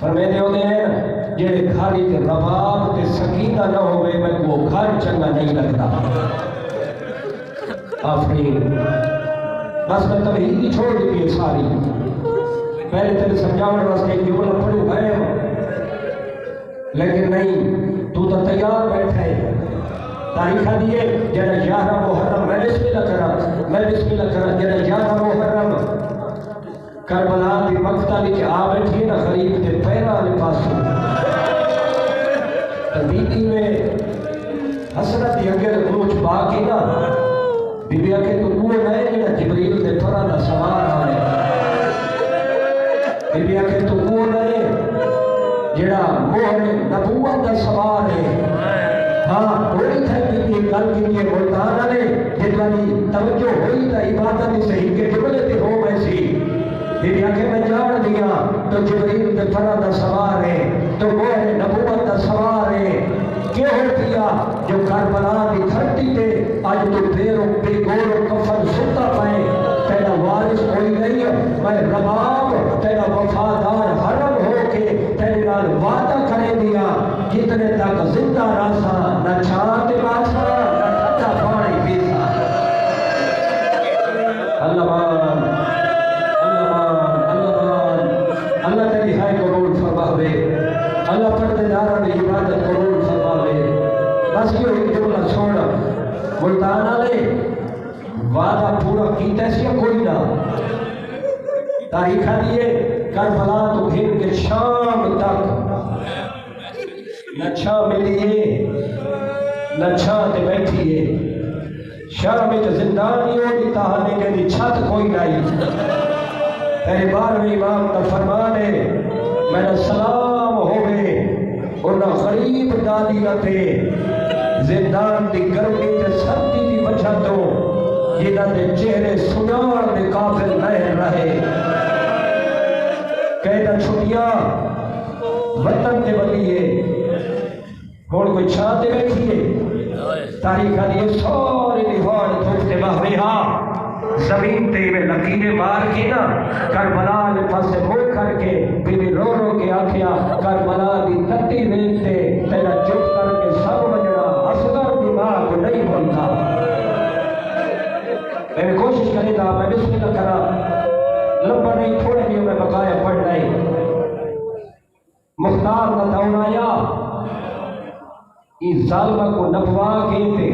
فرمیندے ہوندے ہیں جڑے گھر وچ رباب تے سکینہ نہ ہوئے میں وہ گھر چنگا نہیں لگتا. آفرین. بس میں توحید ہی چھوڑ دی ہے ساری. پہلے تیرے سمجھاؤں واسطے جملہ پڑھوں گئے لیکن نہیں تو تیار بیٹھے. تاریخ دیئے جڑا 11 محرم میں بسم اللہ کرا جڑا 11 محرم کربلا دی مقتل وچ آ بیٹھی نا غریب دے پیراں والے پاسوں بی بی میں حسرت دی اگے روچ با کے نا بی بی آکھے تو وہ ہے جڑا جبریل دے پراں دا سوار آئے. بی بی آکھے تو وہ ہے جڑا مہر نبوت دا سوار ہے. ہاں وہی تھا بی بی گل کی یہ ملتانہ نے جتنی توجہ ہوئی تا عبادت صحیح کے جملے تے ہو میں سی. بی بی آکھے میں جان دیا تو جبریل دے پراں دا سوار ہے تو مہر نبوت دا سوار ہے. کیوں ہو کیا جو کربلا دی دھرتی تے آج تو بے گور و کفن ستا پائے. تیرا وارث کوئی نہیں میں رباب تیرا وفادار حرم ہو کے تیرے نال وعدہ کرے دیا جتنے تک زندہ راسا نہ چھاتے باسا نہ ٹھنڈا پانی پیسا. اللہ مان اللہ تیری ہائے قبول فرماوے. اللہ پردے دارہ نے عبادت قبول فرماوے. بس یہ ایک جملہ چھوڑا ملتان والے وعدہ پورا کیتا سی کوئی نہ. تاریخ دیے کربلا تو گھر کے شام تک نہ چھا ملیے نہ چھا تے بیٹھیے. شام میں زندانیوں کی تہانے کے دی چھت کوئی نہیں. تیرے 12ویں امام کا فرمان ہے میرا سلام ہوئے انہاں غریب دادیاں تے زندان دی گرمی تے سردی دی وجہ تو جنہاں دے چہرے سنار دے قابل نہیں رہے. قیدہ چھٹیاں وطن دے ولیے ہون کوئی چھاتے بیٹھیے. تاریخ دیئے سوری دیوار دھوکتے باہوے ہاں زمین تے میں لکیرے مار کے نا کربلا نے پاسے موڑ کر کے بی رو رو کے آکھیا کربلا دی تتی ویلتے تیرا چپ کر کے سب بجڑا اصغر دماغ نہیں بولتا. میں نے کوشش کرے تھا میں بسم اللہ کرا لمبا نہیں تھوڑے دیو میں بقایا پڑھ رہے. مختار نہ دون آیا اس ظالمہ کو نبوا کے تھے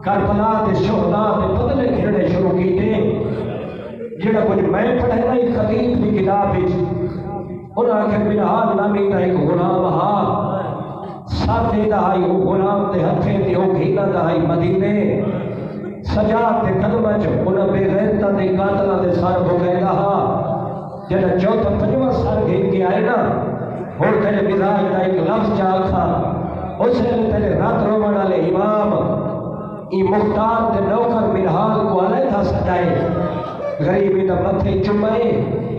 کربلا دے شہداء دے بدلے گھرنے شروع کی تھے. جڑا کچھ میں پڑھے نا ایک خطیب کی کتاب انہاں آخر بنحال نامی کا ایک غلام ہاں ساتھ دہائی وہ غلام دے ہتھے تے وہ گھیلا دہائی مدینے سجاد دے قدمہ جو انہاں بے غیرتہ دے قاتلہ دے سار ہو گئے رہا. جڑا چوتھا پنجواں سار گھیر کے آئے نا اور تیرے مزاج دا ایک لفظ چاہ تھا اس نے تیرے رات رومن والے امام ای مختار دے نوکر منحال کو علیحدہ سجائے غریبی دا متھے چمائے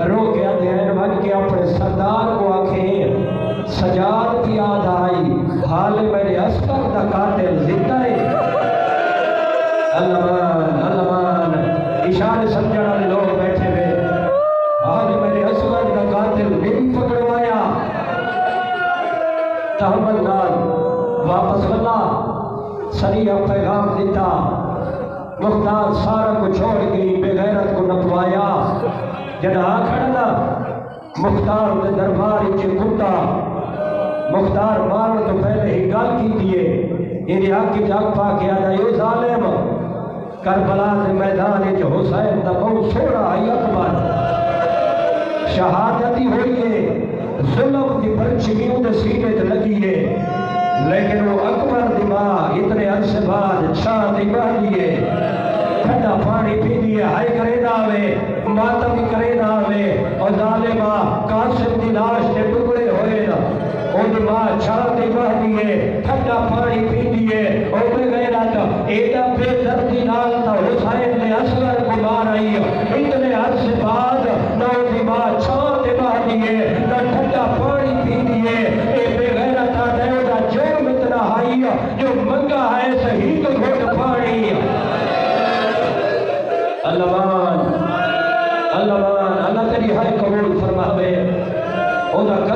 رو کے آدھے ہیں بھگ کے اپنے سردار کو آنکھیں سجاد کی یاد آئی حال میرے اسکر دا قاتل زندہ ہے. اللہ مان اشارے سمجھنے والے لوگ بیٹھے ہوئے آج میرے اسکر دا قاتل نہیں پکڑوایا. تحمل نال واپس بلا سریعہ پیغام دیتا. مختار سارا کو چھوڑ گئی بے غیرت کو نپوایا. جنہا کھڑنا مختار دے درباری کے کتا مختار مارن تو پہلے ہی گال کی دیئے انہیں آنکھ جاگ پا کے آدھا یو ظالم کربلا دے میدان جو حسین دا بہت سوڑا آئی اکبر شہادتی ہوئی ہے ظلم دی پرچگیوں دے سینے تے لگی ہے لیکن وہ اکبر دی ماں اتنے عرصے بعد چھاں دی بہلیے ٹھنڈا پانی پی دیئے ہائی کرے داوے ماتم کرے داوے اور ظالمہ قاسم دی لاش نے ٹکڑے ہوئے نا اور ماں چھاں دی بہلیے ٹھنڈا پانی پی دیئے اور میں گئے رہا ایڈا بے دردی نال تا حسین نے اصغر کو مار آئی اتنے عرصے بعد نہ دی ماں چھاں دی بہلیے نہ ٹھنڈا پانی پی دیئے اے بے غیرتا دیودا جرم اتنا آئی جو منگا ہے صحیح کو گھوٹ پانی. اللہ تیری ہر قبول فرماوے اوہ دا